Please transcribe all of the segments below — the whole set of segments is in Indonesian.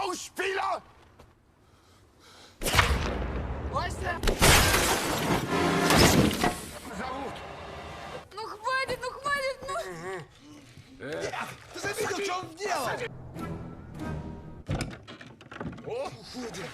Schauspieler! Wo ist der? Зовут? Ну хватит, ну! Ты видел, что он сделал? О, уходим.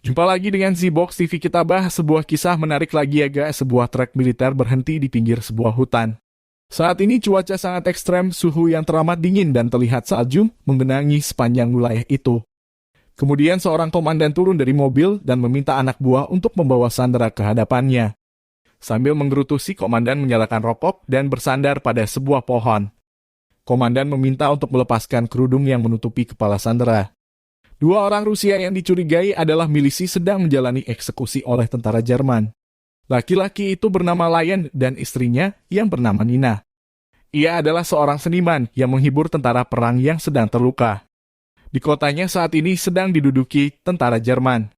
Jumpa lagi dengan Z-Box TV. Kita bahas sebuah kisah menarik lagi ya guys. Sebuah truk militer berhenti di pinggir sebuah hutan. Saat ini cuaca sangat ekstrem, suhu yang teramat dingin dan terlihat salju menggenangi sepanjang wilayah itu. Kemudian seorang komandan turun dari mobil dan meminta anak buah untuk membawa Sandra ke hadapannya. Sambil menggerutu, si komandan menyalakan rokok dan bersandar pada sebuah pohon. Komandan meminta untuk melepaskan kerudung yang menutupi kepala Sandra. Dua orang Rusia yang dicurigai adalah milisi sedang menjalani eksekusi oleh tentara Jerman. Laki-laki itu bernama Lion dan istrinya yang bernama Nina. Ia adalah seorang seniman yang menghibur tentara perang yang sedang terluka. Di kotanya saat ini sedang diduduki tentara Jerman.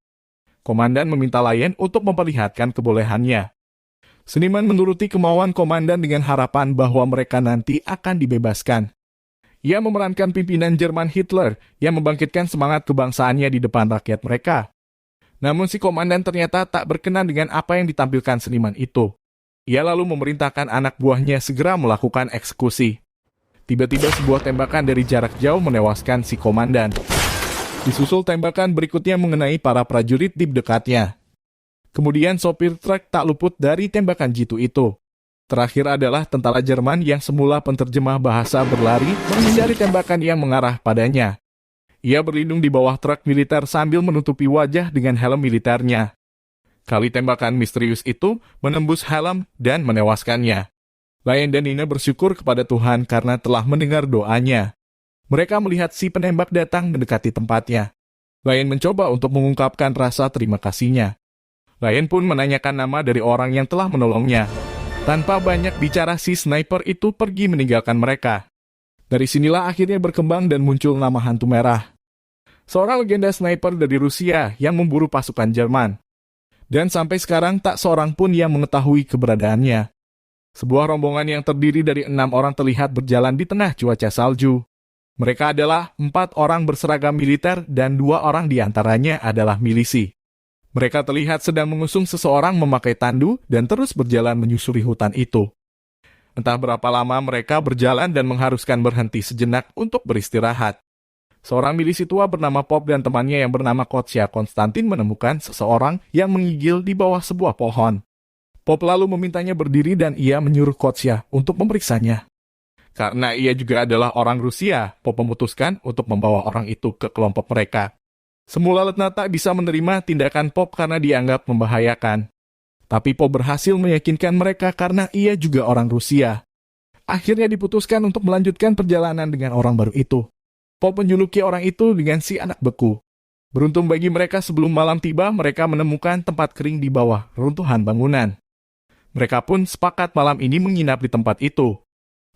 Komandan meminta Lion untuk memperlihatkan kebolehannya. Seniman menuruti kemauan komandan dengan harapan bahwa mereka nanti akan dibebaskan. Ia memerankan pimpinan Jerman Hitler yang membangkitkan semangat kebangsaannya di depan rakyat mereka. Namun si komandan ternyata tak berkenan dengan apa yang ditampilkan seniman itu. Ia lalu memerintahkan anak buahnya segera melakukan eksekusi. Tiba-tiba sebuah tembakan dari jarak jauh menewaskan si komandan. Disusul tembakan berikutnya mengenai para prajurit di dekatnya. Kemudian sopir truk tak luput dari tembakan jitu itu. Terakhir adalah tentara Jerman yang semula penterjemah bahasa berlari menghindari tembakan yang mengarah padanya. Ia berlindung di bawah truk militer sambil menutupi wajah dengan helm militernya. Kali tembakan misterius itu menembus helm dan menewaskannya. Lion dan Nina bersyukur kepada Tuhan karena telah mendengar doanya. Mereka melihat si penembak datang mendekati tempatnya. Lion mencoba untuk mengungkapkan rasa terima kasihnya. Lion pun menanyakan nama dari orang yang telah menolongnya. Tanpa banyak bicara, si sniper itu pergi meninggalkan mereka. Dari sinilah akhirnya berkembang dan muncul nama Hantu Merah. Seorang legenda sniper dari Rusia yang memburu pasukan Jerman. Dan sampai sekarang tak seorang pun yang mengetahui keberadaannya. Sebuah rombongan yang terdiri dari 6 orang terlihat berjalan di tengah cuaca salju. Mereka adalah 4 orang berseragam militer dan 2 orang diantaranya adalah milisi. Mereka terlihat sedang mengusung seseorang memakai tandu dan terus berjalan menyusuri hutan itu. Entah berapa lama mereka berjalan dan mengharuskan berhenti sejenak untuk beristirahat. Seorang milisi tua bernama Pop dan temannya yang bernama Kotsya Konstantin menemukan seseorang yang menggigil di bawah sebuah pohon. Pop lalu memintanya berdiri dan ia menyuruh Kotsya untuk memeriksanya. Karena ia juga adalah orang Rusia, Pop memutuskan untuk membawa orang itu ke kelompok mereka. Semula Letna tak bisa menerima tindakan Pop karena dianggap membahayakan. Tapi Pop berhasil meyakinkan mereka karena ia juga orang Rusia. Akhirnya diputuskan untuk melanjutkan perjalanan dengan orang baru itu. Pop menjuluki orang itu dengan si anak beku. Beruntung bagi mereka sebelum malam tiba, mereka menemukan tempat kering di bawah runtuhan bangunan. Mereka pun sepakat malam ini menginap di tempat itu.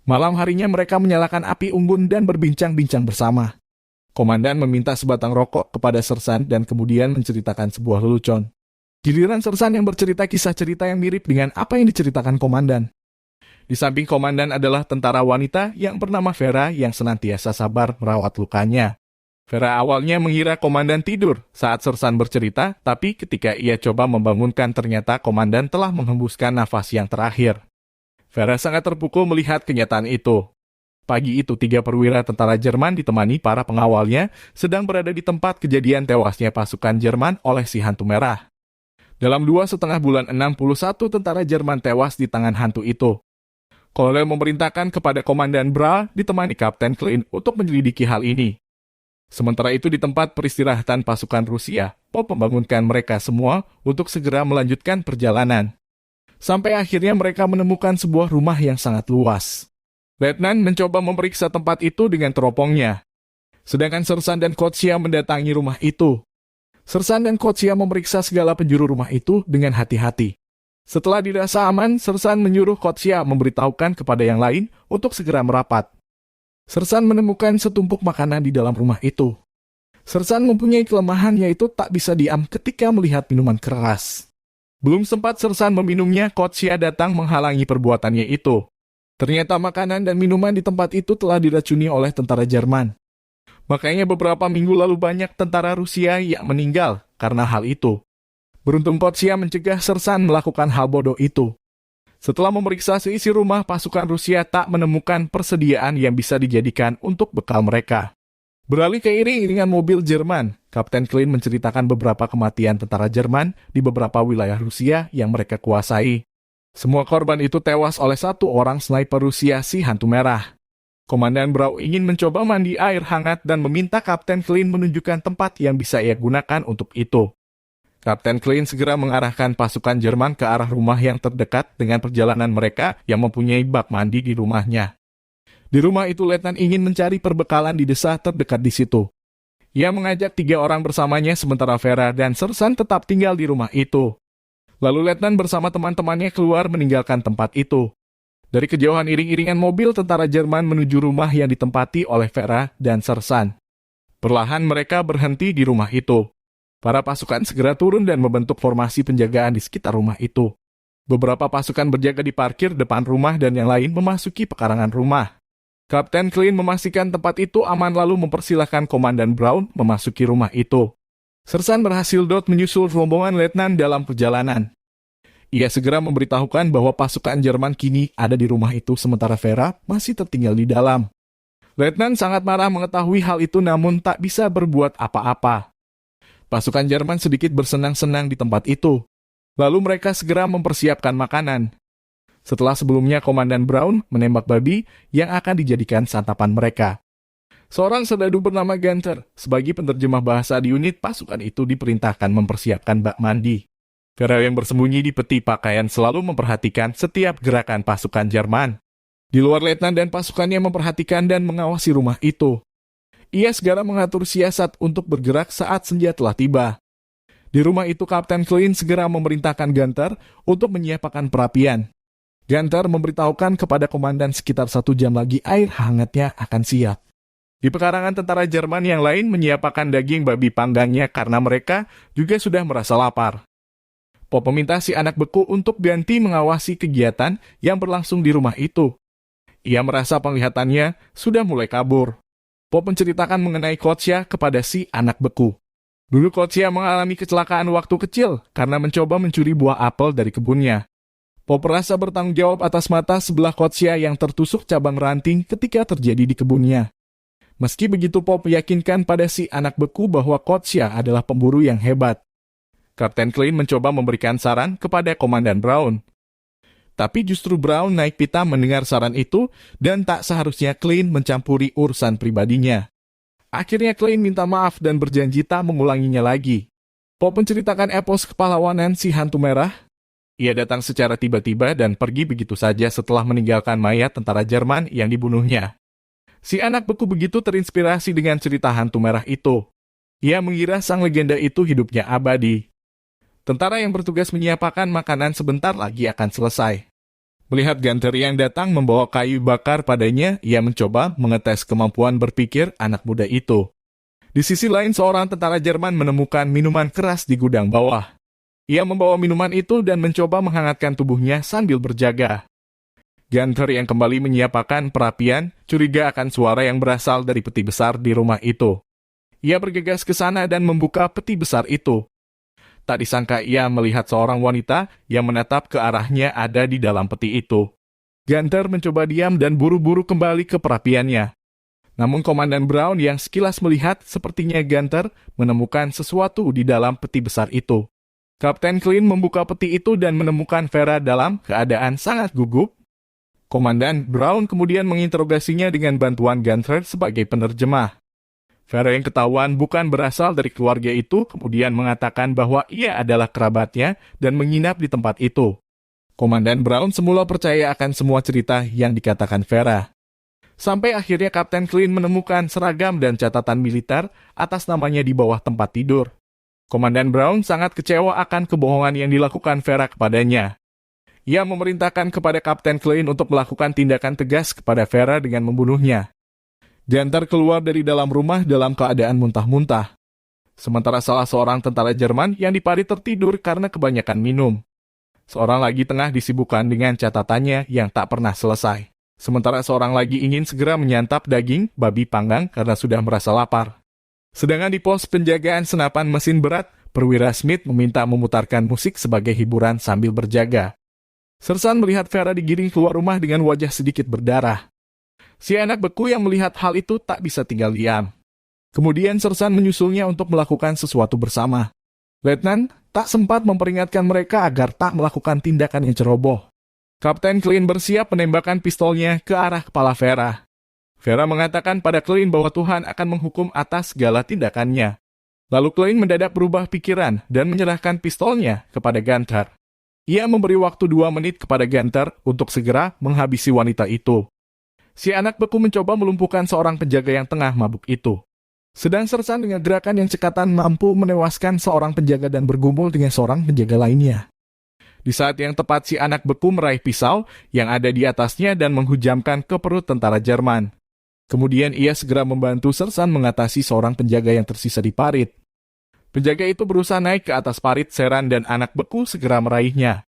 Malam harinya mereka menyalakan api unggun dan berbincang-bincang bersama. Komandan meminta sebatang rokok kepada sersan dan kemudian menceritakan sebuah lelucon. Giliran sersan yang bercerita kisah cerita yang mirip dengan apa yang diceritakan komandan. Di samping komandan adalah tentara wanita yang bernama Vera yang senantiasa sabar merawat lukanya. Vera awalnya mengira komandan tidur saat sersan bercerita, tapi ketika ia coba membangunkan ternyata komandan telah menghembuskan nafas yang terakhir. Vera sangat terpukul melihat kenyataan itu. Pagi itu 3 perwira tentara Jerman ditemani para pengawalnya sedang berada di tempat kejadian tewasnya pasukan Jerman oleh si Hantu Merah. Dalam 2,5 bulan 61 tentara Jerman tewas di tangan hantu itu. Kolonel memerintahkan kepada Komandan Bra ditemani Kapten Klein untuk menyelidiki hal ini. Sementara itu di tempat peristirahatan pasukan Rusia, Pop membangunkan mereka semua untuk segera melanjutkan perjalanan. Sampai akhirnya mereka menemukan sebuah rumah yang sangat luas. Letnan mencoba memeriksa tempat itu dengan teropongnya. Sedangkan Sersan dan Kotsia mendatangi rumah itu. Sersan dan Kotsia memeriksa segala penjuru rumah itu dengan hati-hati. Setelah dirasa aman, Sersan menyuruh Kotsia memberitahukan kepada yang lain untuk segera merapat. Sersan menemukan setumpuk makanan di dalam rumah itu. Sersan mempunyai kelemahan yaitu tak bisa diam ketika melihat minuman keras. Belum sempat Sersan meminumnya, Kotsia datang menghalangi perbuatannya itu. Ternyata makanan dan minuman di tempat itu telah diracuni oleh tentara Jerman. Makanya beberapa minggu lalu banyak tentara Rusia yang meninggal karena hal itu. Beruntung Kotsia mencegah Sersan melakukan hal bodoh itu. Setelah memeriksa seisi rumah, pasukan Rusia tak menemukan persediaan yang bisa dijadikan untuk bekal mereka. Beralih ke iring-iringan mobil Jerman, Kapten Klein menceritakan beberapa kematian tentara Jerman di beberapa wilayah Rusia yang mereka kuasai. Semua korban itu tewas oleh satu orang sniper Rusia, si Hantu Merah. Komandan Braun ingin mencoba mandi air hangat dan meminta Kapten Klein menunjukkan tempat yang bisa ia gunakan untuk itu. Kapten Klein segera mengarahkan pasukan Jerman ke arah rumah yang terdekat dengan perjalanan mereka yang mempunyai bak mandi di rumahnya. Di rumah itu, Letnan ingin mencari perbekalan di desa terdekat di situ. Ia mengajak 3 orang bersamanya sementara Vera dan Sersan tetap tinggal di rumah itu. Lalu Letnan bersama teman-temannya keluar meninggalkan tempat itu. Dari kejauhan iring-iringan mobil tentara Jerman menuju rumah yang ditempati oleh Vera dan Sersan. Perlahan mereka berhenti di rumah itu. Para pasukan segera turun dan membentuk formasi penjagaan di sekitar rumah itu. Beberapa pasukan berjaga di parkir depan rumah dan yang lain memasuki pekarangan rumah. Kapten Klein memastikan tempat itu aman lalu mempersilahkan Komandan Braun memasuki rumah itu. Sersan berhasil menyusul rombongan Letnan dalam perjalanan. Ia segera memberitahukan bahwa pasukan Jerman kini ada di rumah itu sementara Vera masih tertinggal di dalam. Letnan sangat marah mengetahui hal itu namun tak bisa berbuat apa-apa. Pasukan Jerman sedikit bersenang-senang di tempat itu. Lalu mereka segera mempersiapkan makanan. Setelah sebelumnya Komandan Braun menembak babi yang akan dijadikan santapan mereka. Seorang serdadu bernama Gunther, sebagai penerjemah bahasa di unit pasukan itu diperintahkan mempersiapkan bak mandi. Vera yang bersembunyi di peti pakaian selalu memperhatikan setiap gerakan pasukan Jerman. Di luar, Letnan dan pasukannya memperhatikan dan mengawasi rumah itu. Ia segera mengatur siasat untuk bergerak saat senja telah tiba. Di rumah itu, Kapten Klein segera memerintahkan Gunther untuk menyiapkan perapian. Gunther memberitahukan kepada komandan sekitar 1 jam lagi air hangatnya akan siap. Di pekarangan tentara Jerman yang lain menyiapkan daging babi panggangnya karena mereka juga sudah merasa lapar. Pop meminta si anak beku untuk ganti mengawasi kegiatan yang berlangsung di rumah itu. Ia merasa penglihatannya sudah mulai kabur. Pop menceritakan mengenai Kotsia kepada si anak beku. Dulu Kotsia mengalami kecelakaan waktu kecil karena mencoba mencuri buah apel dari kebunnya. Pop merasa bertanggung jawab atas mata sebelah Kotsia yang tertusuk cabang ranting ketika terjadi di kebunnya. Meski begitu, Pop meyakinkan pada si anak beku bahwa Kotsia adalah pemburu yang hebat. Kapten Klein mencoba memberikan saran kepada Komandan Braun. Tapi justru Braun naik pitam mendengar saran itu dan tak seharusnya Klein mencampuri urusan pribadinya. Akhirnya Klein minta maaf dan berjanji tak mengulanginya lagi. Pop menceritakan epos kepahlawanan si Hantu Merah. Ia datang secara tiba-tiba dan pergi begitu saja setelah meninggalkan mayat tentara Jerman yang dibunuhnya. Si anak beku begitu terinspirasi dengan cerita Hantu Merah itu. Ia mengira sang legenda itu hidupnya abadi. Tentara yang bertugas menyiapkan makanan sebentar lagi akan selesai. Melihat Gunther yang datang membawa kayu bakar padanya, ia mencoba mengetes kemampuan berpikir anak muda itu. Di sisi lain, seorang tentara Jerman menemukan minuman keras di gudang bawah. Ia membawa minuman itu dan mencoba menghangatkan tubuhnya sambil berjaga. Gunther yang kembali menyiapkan perapian, curiga akan suara yang berasal dari peti besar di rumah itu. Ia bergegas ke sana dan membuka peti besar itu. Tak disangka ia melihat seorang wanita yang menatap ke arahnya ada di dalam peti itu. Gunther mencoba diam dan buru-buru kembali ke perapiannya. Namun Komandan Braun yang sekilas melihat sepertinya Gunther menemukan sesuatu di dalam peti besar itu. Kapten Klein membuka peti itu dan menemukan Vera dalam keadaan sangat gugup. Komandan Braun kemudian menginterogasinya dengan bantuan Gunther sebagai penerjemah. Vera yang ketahuan bukan berasal dari keluarga itu kemudian mengatakan bahwa ia adalah kerabatnya dan menginap di tempat itu. Komandan Brown semula percaya akan semua cerita yang dikatakan Vera. Sampai akhirnya Kapten Clint menemukan seragam dan catatan militer atas namanya di bawah tempat tidur. Komandan Brown sangat kecewa akan kebohongan yang dilakukan Vera kepadanya. Ia memerintahkan kepada Kapten Clint untuk melakukan tindakan tegas kepada Vera dengan membunuhnya. Ganter keluar dari dalam rumah dalam keadaan muntah-muntah. Sementara salah seorang tentara Jerman yang di parit tertidur karena kebanyakan minum. Seorang lagi tengah disibukkan dengan catatannya yang tak pernah selesai. Sementara seorang lagi ingin segera menyantap daging babi panggang karena sudah merasa lapar. Sedangkan di pos penjagaan senapan mesin berat, Perwira Smith meminta memutarkan musik sebagai hiburan sambil berjaga. Sersan melihat Vera digiring keluar rumah dengan wajah sedikit berdarah. Si anak beku yang melihat hal itu tak bisa tinggal diam. Kemudian Sersan menyusulnya untuk melakukan sesuatu bersama. Letnan tak sempat memperingatkan mereka agar tak melakukan tindakan yang ceroboh. Kapten Clint bersiap menembakkan pistolnya ke arah kepala Vera. Vera mengatakan pada Clint bahwa Tuhan akan menghukum atas segala tindakannya. Lalu Clint mendadak berubah pikiran dan menyerahkan pistolnya kepada Ganter. Ia memberi waktu 2 menit kepada Ganter untuk segera menghabisi wanita itu. Si anak beku mencoba melumpuhkan seorang penjaga yang tengah mabuk itu. Sedang Sersan dengan gerakan yang cekatan mampu menewaskan seorang penjaga dan bergumul dengan seorang penjaga lainnya. Di saat yang tepat si anak beku meraih pisau yang ada di atasnya dan menghujamkan ke perut tentara Jerman. Kemudian ia segera membantu Sersan mengatasi seorang penjaga yang tersisa di parit. Penjaga itu berusaha naik ke atas parit Seran dan anak beku segera meraihnya.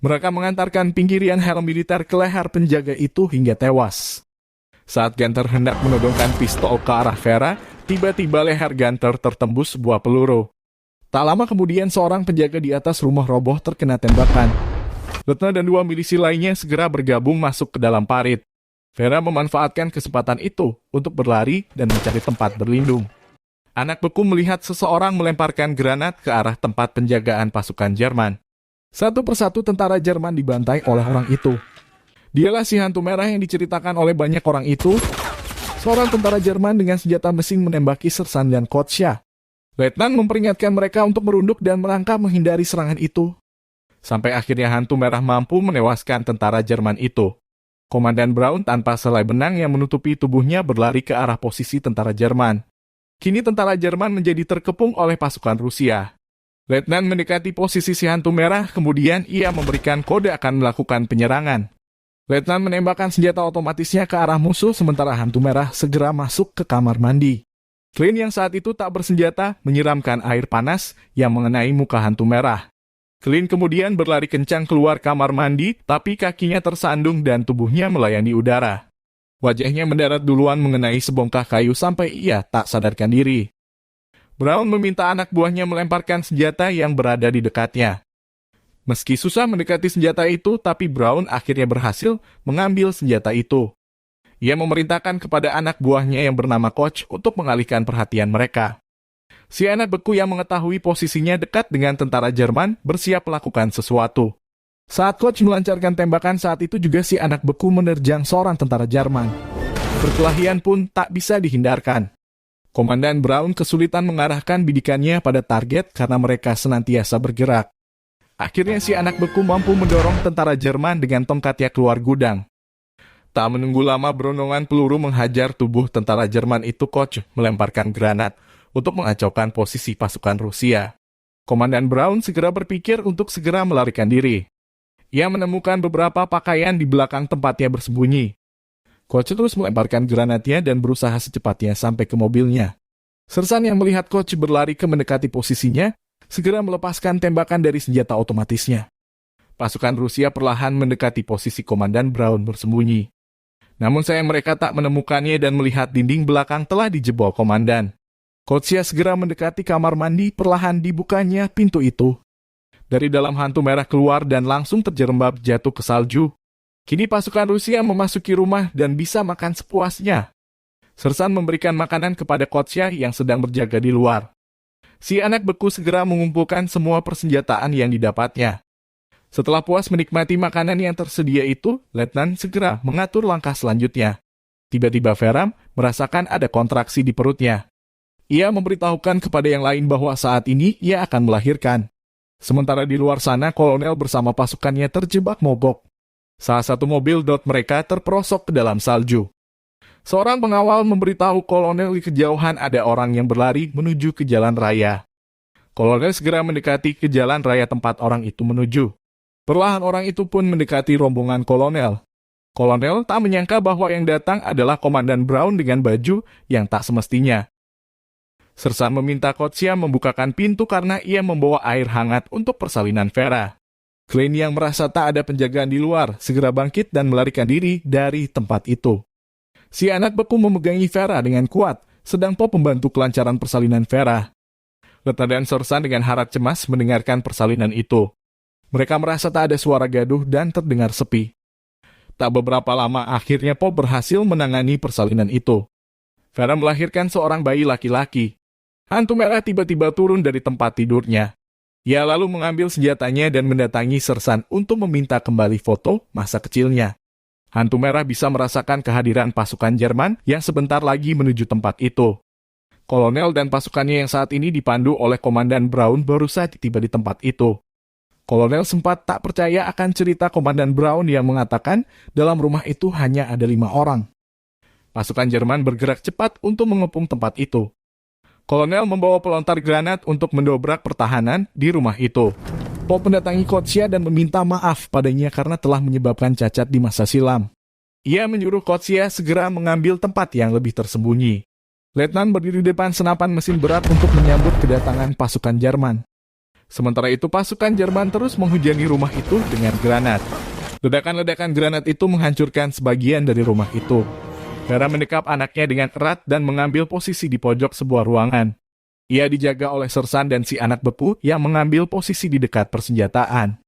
Mereka mengantarkan pinggirian helm militer ke leher penjaga itu hingga tewas. Saat Ganter hendak menodongkan pistol ke arah Vera, tiba-tiba leher Ganter tertembus sebuah peluru. Tak lama kemudian seorang penjaga di atas rumah roboh terkena tembakan. Letnan dan 2 milisi lainnya segera bergabung masuk ke dalam parit. Vera memanfaatkan kesempatan itu untuk berlari dan mencari tempat berlindung. Anak beku melihat seseorang melemparkan granat ke arah tempat penjagaan pasukan Jerman. Satu persatu tentara Jerman dibantai oleh orang itu. Dialah si hantu merah yang diceritakan oleh banyak orang itu. Seorang tentara Jerman dengan senjata mesin menembaki Sersan dan Kotsya. Letnan memperingatkan mereka untuk merunduk dan melangkah menghindari serangan itu. Sampai akhirnya hantu merah mampu menewaskan tentara Jerman itu. Komandan Brown tanpa selai benang yang menutupi tubuhnya berlari ke arah posisi tentara Jerman. Kini tentara Jerman menjadi terkepung oleh pasukan Rusia. Letnan mendekati posisi si hantu merah, kemudian ia memberikan kode akan melakukan penyerangan. Letnan menembakkan senjata otomatisnya ke arah musuh sementara hantu merah segera masuk ke kamar mandi. Clint yang saat itu tak bersenjata menyiramkan air panas yang mengenai muka hantu merah. Clint kemudian berlari kencang keluar kamar mandi, tapi kakinya tersandung dan tubuhnya melayani udara. Wajahnya mendarat duluan mengenai sebongkah kayu sampai ia tak sadarkan diri. Brown meminta anak buahnya melemparkan senjata yang berada di dekatnya. Meski susah mendekati senjata itu, tapi Brown akhirnya berhasil mengambil senjata itu. Ia memerintahkan kepada anak buahnya yang bernama Koch untuk mengalihkan perhatian mereka. Si anak beku yang mengetahui posisinya dekat dengan tentara Jerman bersiap melakukan sesuatu. Saat Koch melancarkan tembakan saat itu juga si anak beku menerjang seorang tentara Jerman. Perkelahian pun tak bisa dihindarkan. Komandan Brown kesulitan mengarahkan bidikannya pada target karena mereka senantiasa bergerak. Akhirnya si anak beku mampu mendorong tentara Jerman dengan tongkatnya keluar gudang. Tak menunggu lama berondongan peluru menghajar tubuh tentara Jerman itu. Koch melemparkan granat untuk mengacaukan posisi pasukan Rusia. Komandan Brown segera berpikir untuk segera melarikan diri. Ia menemukan beberapa pakaian di belakang tempatnya bersembunyi. Koch terus melemparkan granatnya dan berusaha secepatnya sampai ke mobilnya. Sersan yang melihat Koch berlari ke mendekati posisinya, segera melepaskan tembakan dari senjata otomatisnya. Pasukan Rusia perlahan mendekati posisi Komandan Brown bersembunyi. Namun sayang mereka tak menemukannya dan melihat dinding belakang telah dijebol komandan. Kotsya segera mendekati kamar mandi, perlahan dibukanya pintu itu. Dari dalam hantu merah keluar dan langsung terjerembab jatuh ke salju. Kini pasukan Rusia memasuki rumah dan bisa makan sepuasnya. Sersan memberikan makanan kepada Kotsya yang sedang berjaga di luar. Si anak beku segera mengumpulkan semua persenjataan yang didapatnya. Setelah puas menikmati makanan yang tersedia itu, Letnan segera mengatur langkah selanjutnya. Tiba-tiba Vera merasakan ada kontraksi di perutnya. Ia memberitahukan kepada yang lain bahwa saat ini ia akan melahirkan. Sementara di luar sana, kolonel bersama pasukannya terjebak mogok. Salah satu mobil dot mereka terperosok ke dalam salju. Seorang pengawal memberitahu kolonel di kejauhan ada orang yang berlari menuju ke jalan raya. Kolonel segera mendekati ke jalan raya tempat orang itu menuju. Perlahan orang itu pun mendekati rombongan kolonel. Kolonel tak menyangka bahwa yang datang adalah Komandan Brown dengan baju yang tak semestinya. Sersan meminta Kotsya membukakan pintu karena ia membawa air hangat untuk persalinan Vera. Klein yang merasa tak ada penjagaan di luar segera bangkit dan melarikan diri dari tempat itu. Si anak beku memegangi Vera dengan kuat, sedang Pop membantu kelancaran persalinan Vera. Letnan dan Sersan dengan harap cemas mendengarkan persalinan itu. Mereka merasa tak ada suara gaduh dan terdengar sepi. Tak beberapa lama akhirnya Pop berhasil menangani persalinan itu. Vera melahirkan seorang bayi laki-laki. Hantu merah tiba-tiba turun dari tempat tidurnya. Ia lalu mengambil senjatanya dan mendatangi Sersan untuk meminta kembali foto masa kecilnya. Hantu merah bisa merasakan kehadiran pasukan Jerman yang sebentar lagi menuju tempat itu. Kolonel dan pasukannya yang saat ini dipandu oleh Komandan Brown baru saja tiba di tempat itu. Kolonel sempat tak percaya akan cerita Komandan Brown yang mengatakan dalam rumah itu hanya ada 5 orang. Pasukan Jerman bergerak cepat untuk mengepung tempat itu. Kolonel membawa pelontar granat untuk mendobrak pertahanan di rumah itu. Pop mendatangi Kotsya dan meminta maaf padanya karena telah menyebabkan cacat di masa silam. Ia menyuruh Kotsya segera mengambil tempat yang lebih tersembunyi. Letnan berdiri di depan senapan mesin berat untuk menyambut kedatangan pasukan Jerman. Sementara itu pasukan Jerman terus menghujani rumah itu dengan granat. Ledakan-ledakan granat itu menghancurkan sebagian dari rumah itu. Vera mendekap anaknya dengan erat dan mengambil posisi di pojok sebuah ruangan. Ia dijaga oleh Sersan dan si anak bepu yang mengambil posisi di dekat persenjataan.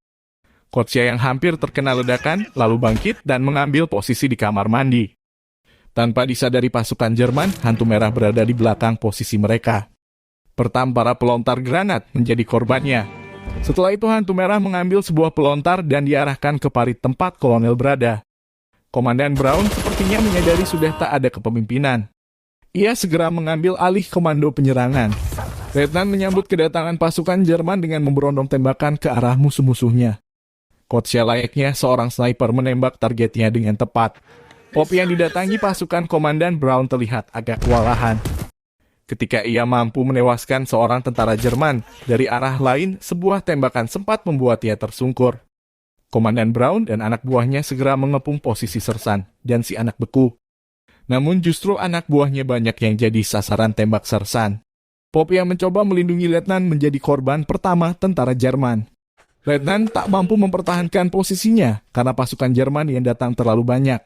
Kotsya yang hampir terkena ledakan lalu bangkit dan mengambil posisi di kamar mandi. Tanpa disadari pasukan Jerman, hantu merah berada di belakang posisi mereka. Para pelontar granat menjadi korbannya. Setelah itu hantu merah mengambil sebuah pelontar dan diarahkan ke parit tempat kolonel berada. Komandan Brown sepertinya menyadari sudah tak ada kepemimpinan. Ia segera mengambil alih komando penyerangan. Letnan menyambut kedatangan pasukan Jerman dengan memberondong tembakan ke arah musuh-musuhnya. Kotsya layaknya seorang sniper menembak targetnya dengan tepat. Pop yang didatangi pasukan Komandan Brown terlihat agak kewalahan. Ketika ia mampu menewaskan seorang tentara Jerman, dari arah lain sebuah tembakan sempat membuat ia tersungkur. Komandan Brown dan anak buahnya segera mengepung posisi Sersan dan si anak beku. Namun justru anak buahnya banyak yang jadi sasaran tembak Sersan. Pop yang mencoba melindungi Letnan menjadi korban pertama tentara Jerman. Letnan tak mampu mempertahankan posisinya karena pasukan Jerman yang datang terlalu banyak.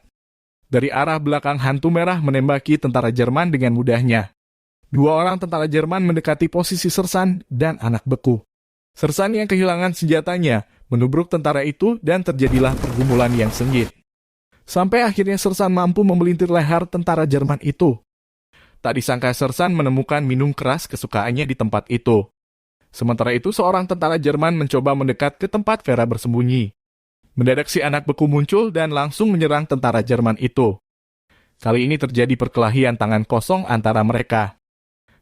Dari arah belakang hantu merah menembaki tentara Jerman dengan mudahnya. 2 orang tentara Jerman mendekati posisi Sersan dan anak beku. Sersan yang kehilangan senjatanya menubruk tentara itu dan terjadilah pergumulan yang sengit. Sampai akhirnya Sersan mampu memelintir leher tentara Jerman itu. Tak disangka Sersan menemukan minum keras kesukaannya di tempat itu. Sementara itu seorang tentara Jerman mencoba mendekat ke tempat Vera bersembunyi. Mendadak si anak beku muncul dan langsung menyerang tentara Jerman itu. Kali ini terjadi perkelahian tangan kosong antara mereka.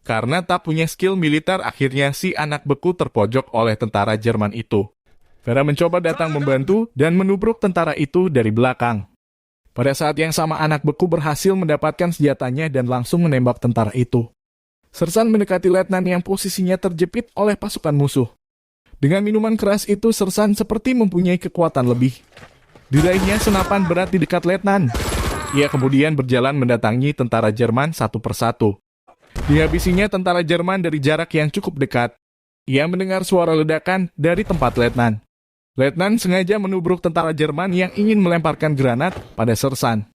Karena tak punya skill militer akhirnya si anak beku terpojok oleh tentara Jerman itu. Vera mencoba datang membantu dan menubruk tentara itu dari belakang. Pada saat yang sama anak beku berhasil mendapatkan senjatanya dan langsung menembak tentara itu. Sersan mendekati letnan yang posisinya terjepit oleh pasukan musuh. Dengan minuman keras itu Sersan seperti mempunyai kekuatan lebih. Diraihnya senapan berat di dekat letnan. Ia kemudian berjalan mendatangi tentara Jerman satu persatu. Dihabisinya tentara Jerman dari jarak yang cukup dekat. Ia mendengar suara ledakan dari tempat letnan. Letnan sengaja menubruk tentara Jerman yang ingin melemparkan granat pada Sersan.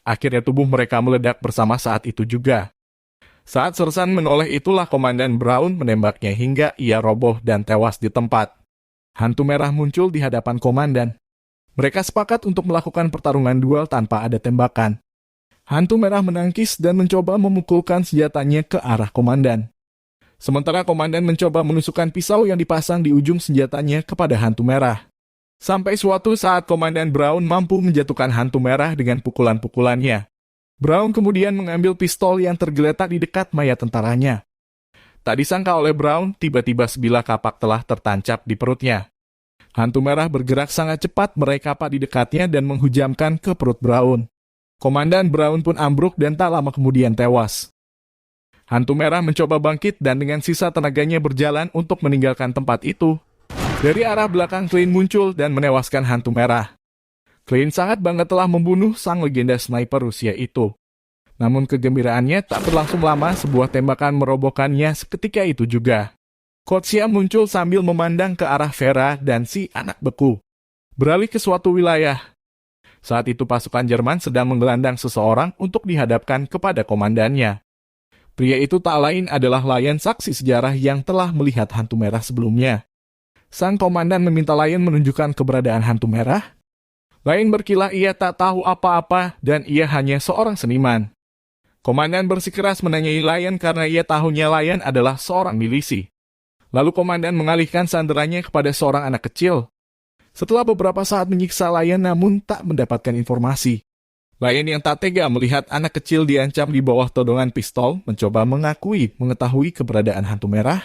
Akhirnya tubuh mereka meledak bersama saat itu juga. Saat Sersan menoleh itulah Komandan Brown menembaknya hingga ia roboh dan tewas di tempat. Hantu merah muncul di hadapan komandan. Mereka sepakat untuk melakukan pertarungan duel tanpa ada tembakan. Hantu merah menangkis dan mencoba memukulkan senjatanya ke arah komandan. Sementara komandan mencoba menusukkan pisau yang dipasang di ujung senjatanya kepada hantu merah. Sampai suatu saat Komandan Brown mampu menjatuhkan hantu merah dengan pukulan-pukulannya. Brown kemudian mengambil pistol yang tergeletak di dekat mayat tentaranya. Tak disangka oleh Brown, tiba-tiba sebilah kapak telah tertancap di perutnya. Hantu merah bergerak sangat cepat meraih kapak di dekatnya dan menghujamkan ke perut Brown. Komandan Brown pun ambruk dan tak lama kemudian tewas. Hantu merah mencoba bangkit dan dengan sisa tenaganya berjalan untuk meninggalkan tempat itu. Dari arah belakang Clint muncul dan menewaskan hantu merah. Clint sangat bangga telah membunuh sang legenda sniper Rusia itu. Namun kegembiraannya tak berlangsung lama, sebuah tembakan merobohkannya seketika itu juga. Kotsia muncul sambil memandang ke arah Vera dan si anak beku. Beralih ke suatu wilayah. Saat itu pasukan Jerman sedang menggelandang seseorang untuk dihadapkan kepada komandannya. Pria itu tak lain adalah Lion, saksi sejarah yang telah melihat hantu merah sebelumnya. Sang komandan meminta Lion menunjukkan keberadaan hantu merah. Lion berkilah ia tak tahu apa-apa dan ia hanya seorang seniman. Komandan bersikeras menanyai Lion karena ia tahunya Lion adalah seorang milisi. Lalu komandan mengalihkan sandarannya kepada seorang anak kecil. Setelah beberapa saat menyiksa Lion namun tak mendapatkan informasi. Lion yang tak tega melihat anak kecil diancam di bawah todongan pistol mencoba mengakui mengetahui keberadaan hantu merah.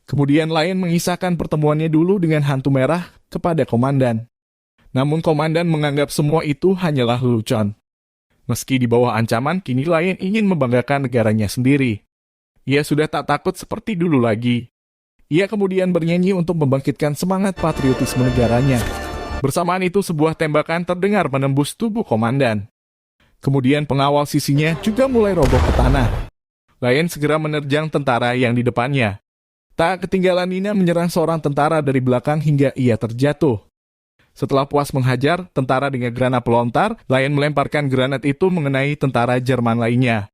Kemudian Lion mengisahkan pertemuannya dulu dengan hantu merah kepada komandan. Namun komandan menganggap semua itu hanyalah lelucon. Meski di bawah ancaman, kini Lion ingin membanggakan negaranya sendiri. Ia sudah tak takut seperti dulu lagi. Ia kemudian bernyanyi untuk membangkitkan semangat patriotisme negaranya. Bersamaan itu sebuah tembakan terdengar menembus tubuh komandan. Kemudian pengawal sisinya juga mulai roboh ke tanah. Lion segera menerjang tentara yang di depannya. Tak ketinggalan Nina menyerang seorang tentara dari belakang hingga ia terjatuh. Setelah puas menghajar tentara dengan granat pelontar, Lion melemparkan granat itu mengenai tentara Jerman lainnya.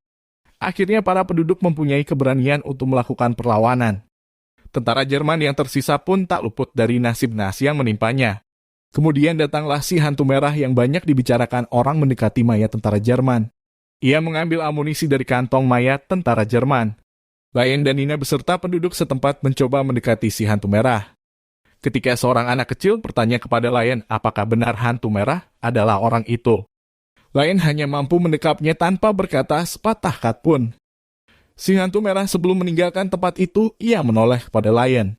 Akhirnya para penduduk mempunyai keberanian untuk melakukan perlawanan. Tentara Jerman yang tersisa pun tak luput dari nasib nasi yang menimpanya. Kemudian datanglah si hantu merah yang banyak dibicarakan orang mendekati mayat tentara Jerman. Ia mengambil amunisi dari kantong mayat tentara Jerman. Lion dan Nina beserta penduduk setempat mencoba mendekati si hantu merah. Ketika seorang anak kecil bertanya kepada Lion apakah benar hantu merah adalah orang itu. Lion hanya mampu mendekapnya tanpa berkata sepatah kat pun. Si hantu merah sebelum meninggalkan tempat itu, ia menoleh kepada Lion.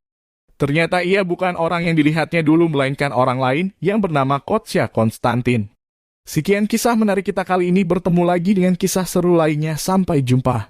Ternyata ia bukan orang yang dilihatnya dulu, melainkan orang lain yang bernama Kotsia Konstantin. Sekian kisah menarik kita kali ini, bertemu lagi dengan kisah seru lainnya. Sampai jumpa.